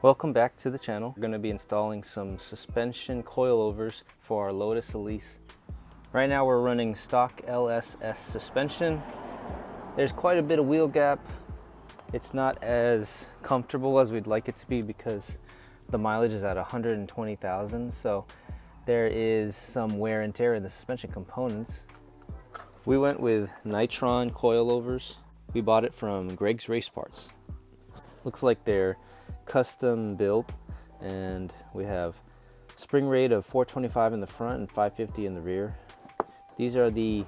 Welcome back to the channel. We're going to be installing some suspension coilovers for our Lotus Elise. Right now we're running stock LSS suspension. There's quite a bit of wheel gap. It's not as comfortable as we'd like it to be because the mileage is at 120,000, so there is some wear and tear in the suspension components. We went with Nitron Coilovers. We bought it from Greg's Race Parts. Looks like they're custom built, and we have spring rate of 425 in the front and 550 in the rear. These are the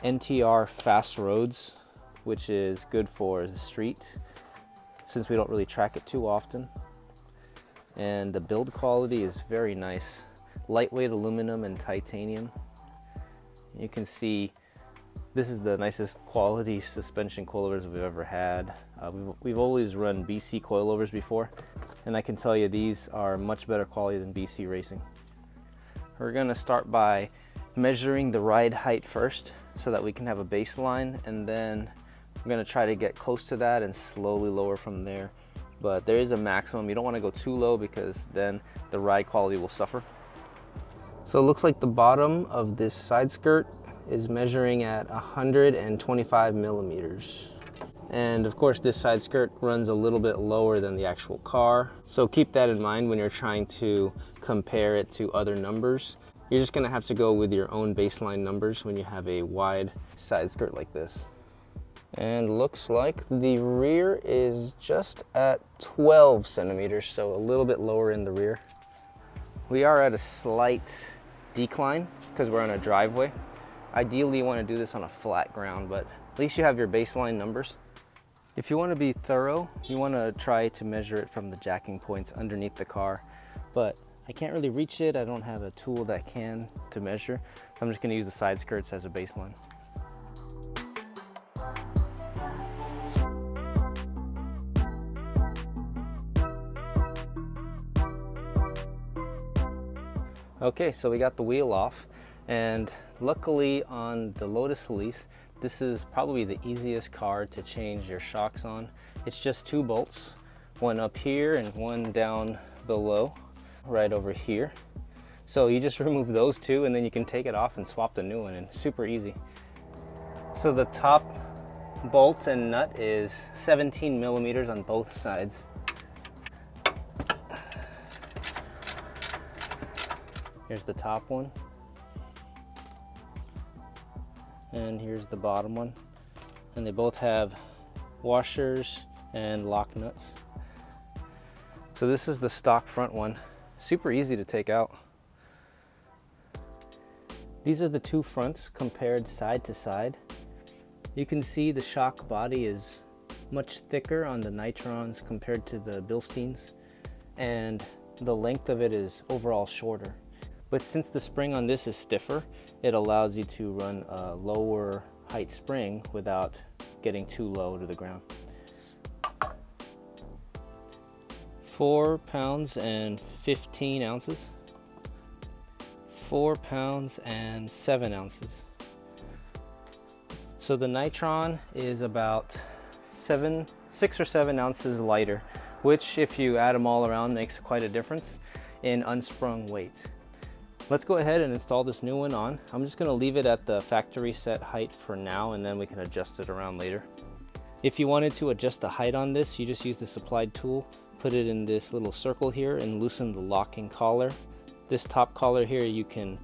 NTR fast roads, which is good for the street since we don't really track it too often. And the build quality is very nice. Lightweight aluminum and titanium. You can see this is the nicest quality suspension coilovers we've ever had. We've always run BC coilovers before, and I can tell you these are much better quality than BC Racing. We're gonna start by measuring the ride height first so that we can have a baseline, and then we're gonna try to get close to that and slowly lower from there. But there is a maximum. You don't wanna go too low because then the ride quality will suffer. So it looks like the bottom of this side skirt is measuring at 125 millimeters. And of course this side skirt runs a little bit lower than the actual car. So keep that in mind when you're trying to compare it to other numbers. You're just gonna have to go with your own baseline numbers when you have a wide side skirt like this. And looks like the rear is just at 12 centimeters, so a little bit lower in the rear. We are at a slight decline because we're on a driveway. Ideally you want to do this on a flat ground, but at least you have your baseline numbers. If you want to be thorough, you want to try to measure it from the jacking points underneath the car, but I can't really reach it. I don't have a tool that can to measure, so I'm just going to use the side skirts as a baseline. Okay, so we got the wheel off, and luckily on the Lotus Elise, this is probably the easiest car to change your shocks on. It's just 2 bolts, one up here and one down below, right over here. So you just remove those 2 and then you can take it off and swap the new one, and super easy. So the top bolt and nut is 17 millimeters on both sides. Here's the top one, and here's the bottom one, and they both have washers and lock nuts. So this is the stock front one, super easy to take out. These are the 2 fronts compared side to side. You can see the shock body is much thicker on the Nitrons compared to the Bilsteins, and the length of it is overall shorter. But since the spring on this is stiffer, it allows you to run a lower height spring without getting too low to the ground. 4 pounds and 15 ounces. 4 pounds and 7 ounces. So the Nitron is about 6 or 7 ounces lighter, which if you add them all around makes quite a difference in unsprung weight. Let's go ahead and install this new one on. I'm just gonna leave it at the factory set height for now, and then we can adjust it around later. If you wanted to adjust the height on this, you just use the supplied tool, put it in this little circle here and loosen the locking collar. This top collar here you can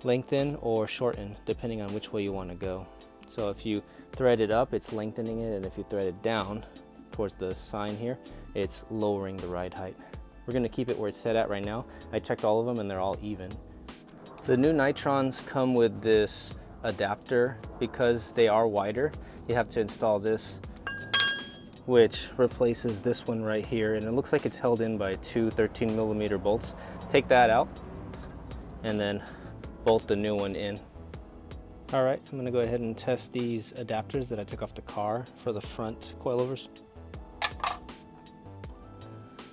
lengthen or shorten depending on which way you want to go. So if you thread it up, it's lengthening it, and if you thread it down towards the sign here, it's lowering the ride height. We're gonna keep it where it's set at right now. I checked all of them and they're all even. The new Nitrons come with this adapter. Because they are wider, you have to install this, which replaces this one right here, and it looks like it's held in by 2 13 millimeter bolts. Take that out and then bolt the new one in. All right, I'm gonna go ahead and test these adapters that I took off the car for the front coilovers.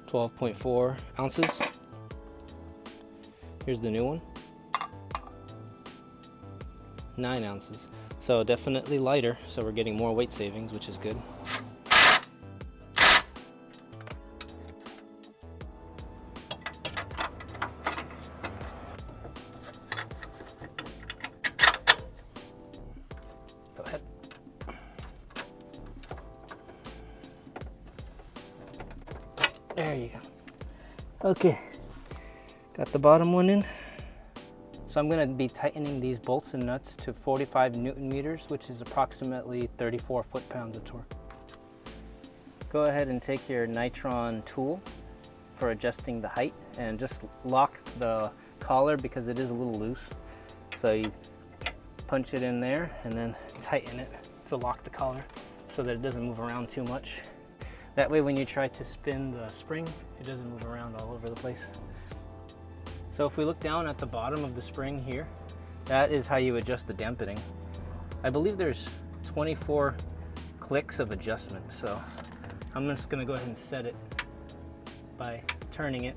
12.4 ounces. Here's the new one. 9 ounces. So definitely lighter, so we're getting more weight savings, which is good. There you go. Okay, got the bottom one in. So I'm going to be tightening these bolts and nuts to 45 Newton meters, which is approximately 34 foot-pounds of torque. Go ahead and take your Nitron tool for adjusting the height and just lock the collar because it is a little loose. So you punch it in there and then tighten it to lock the collar so that it doesn't move around too much. That way when you try to spin the spring, it doesn't move around all over the place. So if we look down at the bottom of the spring here, that is how you adjust the dampening. I believe there's 24 clicks of adjustment, so I'm just gonna go ahead and set it by turning it.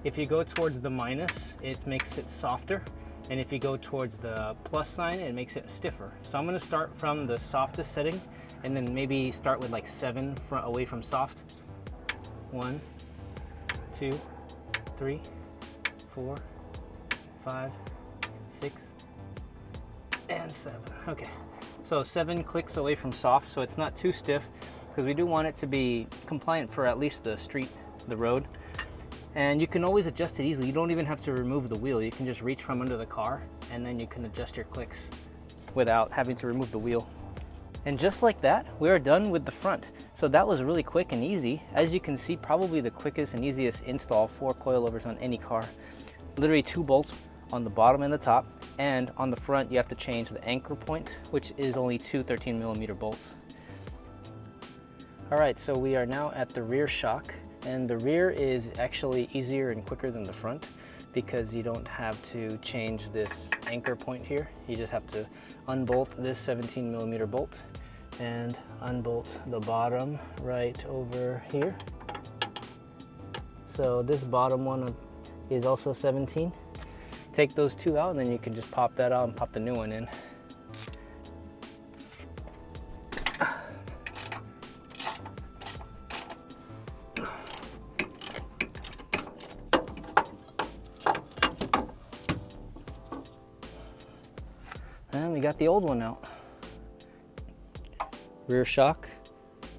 If you go towards the minus, it makes it softer, and if you go towards the plus sign, it makes it stiffer. So I'm gonna start from the softest setting, and then maybe start with like 7 away from soft. 1, 2, 3, 4, 5, 6, and 7. Okay, so 7 clicks away from soft, so it's not too stiff, because we do want it to be compliant for at least the street, the road. And you can always adjust it easily. You don't even have to remove the wheel. You can just reach from under the car, and then you can adjust your clicks without having to remove the wheel. And just like that, we are done with the front. So that was really quick and easy. As you can see, probably the quickest and easiest install for coilovers on any car. Literally 2 bolts on the bottom and the top, and on the front you have to change the anchor point, which is only 2 13mm bolts. Alright, so we are now at the rear shock, and the rear is actually easier and quicker than the front because you don't have to change this anchor point here. You just have to unbolt this 17mm bolt and unbolt the bottom right over here. So this bottom one is also 17. Take those 2 out, and then you can just pop that out and pop the new one in. And we got the old one out. Rear shock.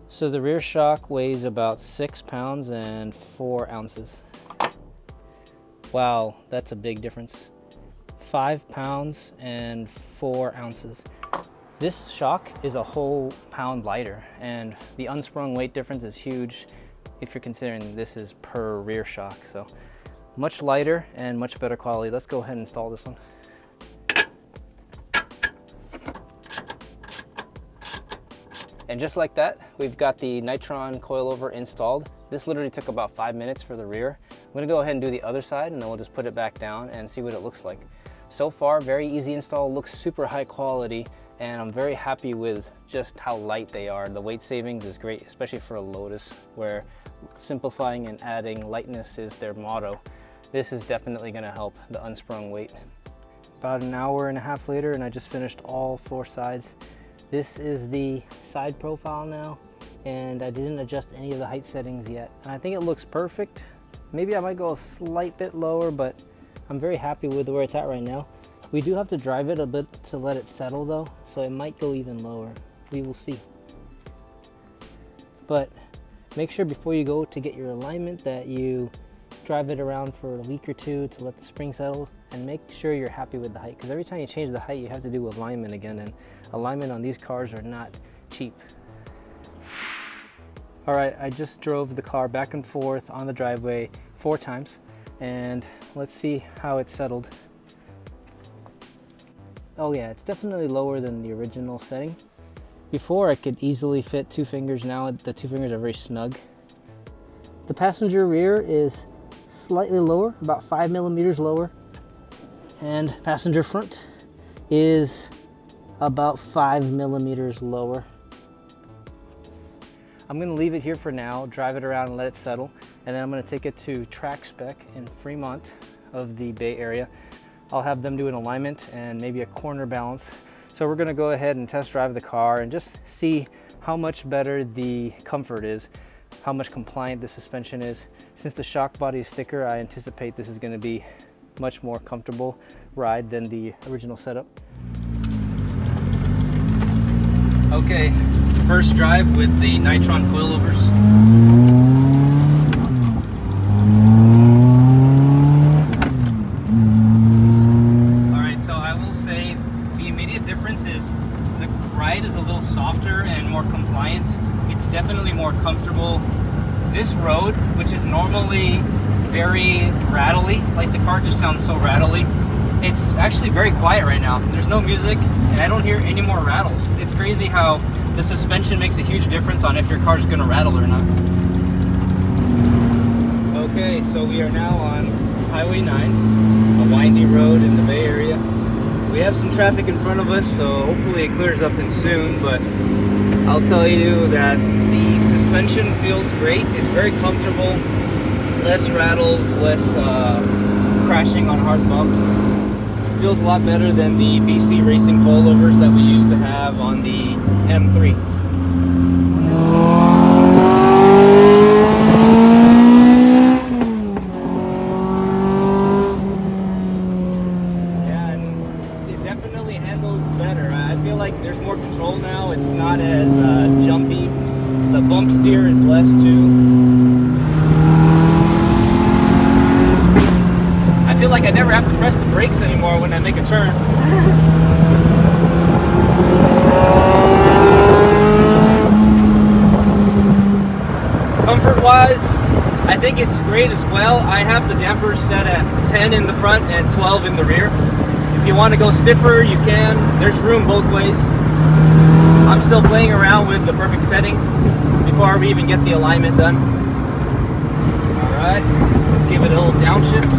So the rear shock weighs about 6 pounds and 4 ounces. Wow, that's a big difference. 5 pounds and 4 ounces. This shock is a whole pound lighter, and the unsprung weight difference is huge if you're considering this is per rear shock. So much lighter and much better quality. Let's go ahead and install this one. And just like that, we've got the Nitron coilover installed. This literally took about 5 minutes for the rear. I'm gonna go ahead and do the other side, and then we'll just put it back down and see what it looks like. So far, very easy install, looks super high quality, and I'm very happy with just how light they are. The weight savings is great, especially for a Lotus, where simplifying and adding lightness is their motto. This is definitely gonna help the unsprung weight. About an hour and a half later, and I just finished all 4 sides. This is the side profile now, and I didn't adjust any of the height settings yet. And I think it looks perfect. Maybe I might go a slight bit lower, but I'm very happy with where it's at right now. We do have to drive it a bit to let it settle though, so it might go even lower. We will see. But make sure before you go to get your alignment that you drive it around for a week or 2 to let the spring settle, and make sure you're happy with the height, because every time you change the height you have to do alignment again, and alignment on these cars are not cheap. All right, I just drove the car back and forth on the driveway 4 times, and let's see how it settled. Oh yeah, it's definitely lower than the original setting. Before I could easily fit 2 fingers, now the 2 fingers are very snug. The passenger rear is slightly lower, about 5mm lower, and passenger front is about 5mm lower. I'm gonna leave it here for now, drive it around and let it settle, and then I'm gonna take it to Track Spec in Fremont of the Bay Area. I'll have them do an alignment and maybe a corner balance. So we're gonna go ahead and test drive the car and just see how much better the comfort is, how much compliant the suspension is. Since the shock body is thicker, I anticipate this is gonna be much more comfortable ride than the original setup. Okay, first drive with the Nitron coilovers. is normally very rattly, like the car just sounds so rattly. It's actually very quiet right now. There's no music and I don't hear any more rattles. It's crazy how the suspension makes a huge difference on if your car's gonna rattle or not. Okay, so we are now on Highway 9, a windy road in the Bay Area. We have some traffic in front of us, so hopefully it clears up in soon, but I'll tell you that the suspension feels great. It's very comfortable, less rattles, less crashing on hard bumps. It feels a lot better than the BC Racing coilovers that we used to have on the M3. Yeah, and it definitely handles better. I feel like there's more control now. It's not as jumpy. The bump steer is less too. I feel like I never have to press the brakes anymore when I make a turn. Comfort-wise, I think it's great as well. I have the dampers set at 10 in the front and 12 in the rear. If you want to go stiffer, you can. There's room both ways. I'm still playing around with the perfect setting before we even get the alignment done. Alright, let's give it a little downshift.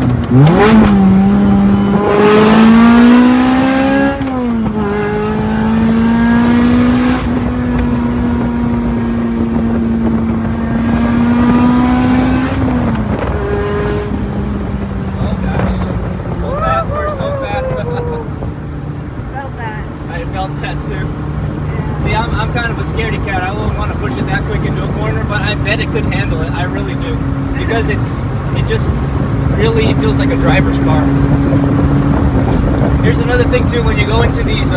Oh gosh, so fast, we're so fast. Felt that. I felt that too. See, I'm kind of a scaredy cat. I wouldn't want to push it that quick into a corner, but I bet it could handle it. I really do. Because it just really feels like a driver's car. Here's another thing too, when you go into these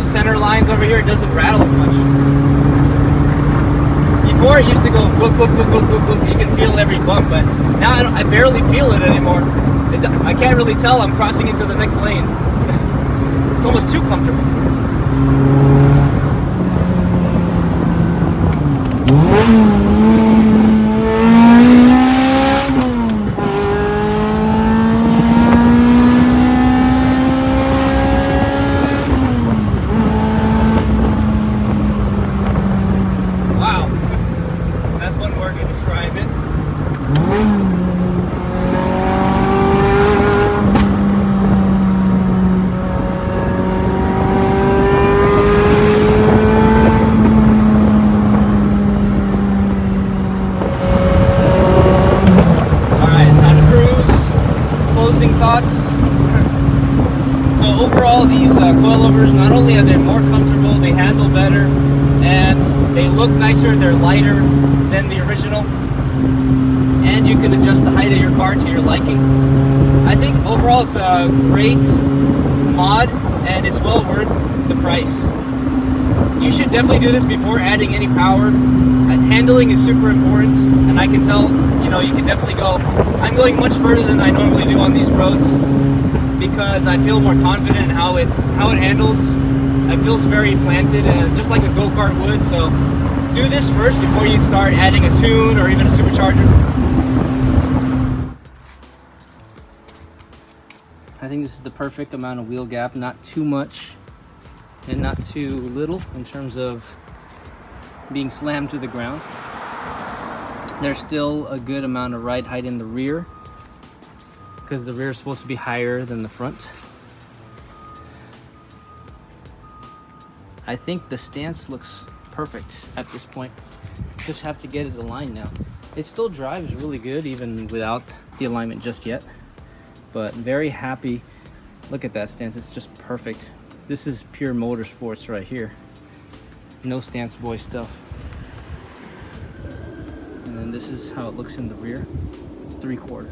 center lines over here, it doesn't rattle as much. Before it used to go book, book, book, book, book, book. You can feel every bump, but now I barely feel it anymore. I can't really tell I'm crossing into the next lane. It's almost too comfortable. Wow, that's one word to describe it. Thoughts. So overall, these coilovers, not only are they more comfortable, they handle better, and they look nicer, they're lighter than the original, and you can adjust the height of your car to your liking. I think overall it's a great mod, and it's well worth the price. You should definitely do this before adding any power. Handling is super important, and I can tell, you can definitely go. I'm going much further than I normally do on these roads because I feel more confident in how it handles. It feels very planted, and just like a go-kart would. So do this first before you start adding a tune or even a supercharger. I think this is the perfect amount of wheel gap, not too much and not too little in terms of being slammed to the ground. There's still a good amount of ride height in the rear because the rear is supposed to be higher than the front. I think the stance looks perfect at this point. Just have to get it aligned now. It still drives really good even without the alignment just yet, but very happy. Look at that stance, it's just perfect. This is pure motorsports right here. No stance boy stuff. And then this is how it looks in the rear, 3/4.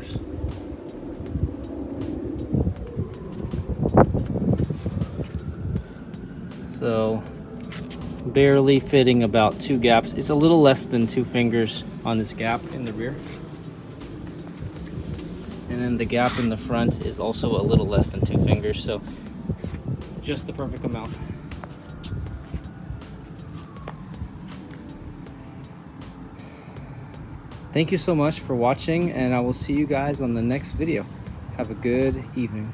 So barely fitting about 2 gaps. It's a little less than 2 fingers on this gap in the rear. And then the gap in the front is also a little less than 2 fingers. So just the perfect amount. Thank you so much for watching, and I will see you guys on the next video. Have a good evening.